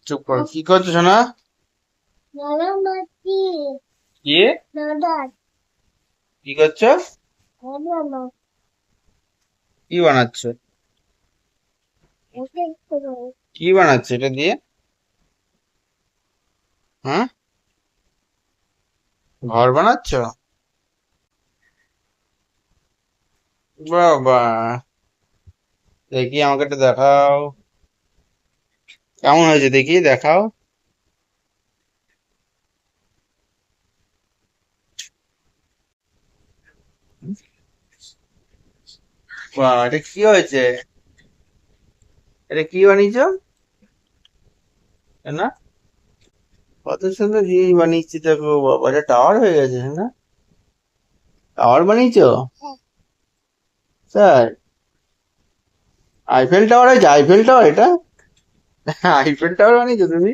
চুপ কর, কি করছো সোনা? কি কি করছো? কি বানাচ্ছো? কি বানাচ্ছো এটা দিয়ে? হ্যাঁ, ঘর বানাচ্ছো? বাবা, দেখি আমাকে একটু দেখাও। কেমন হয়েছে দেখি, দেখাও। বাহ, এটা কি হয়েছে? এটা কি বানিয়েছো? না, কত সুন্দর জিনিস বানিয়েছি দেখো। বাবা, এটা টাওয়ার হয়ে গেছে না? টাওয়ার বানিয়েছো? স্যার, আইফেল টাওয়ার হয়েছে? আইফেল টাওয়ার এটা? আইফেল টাওয়ার বানিয়েছো তুমি?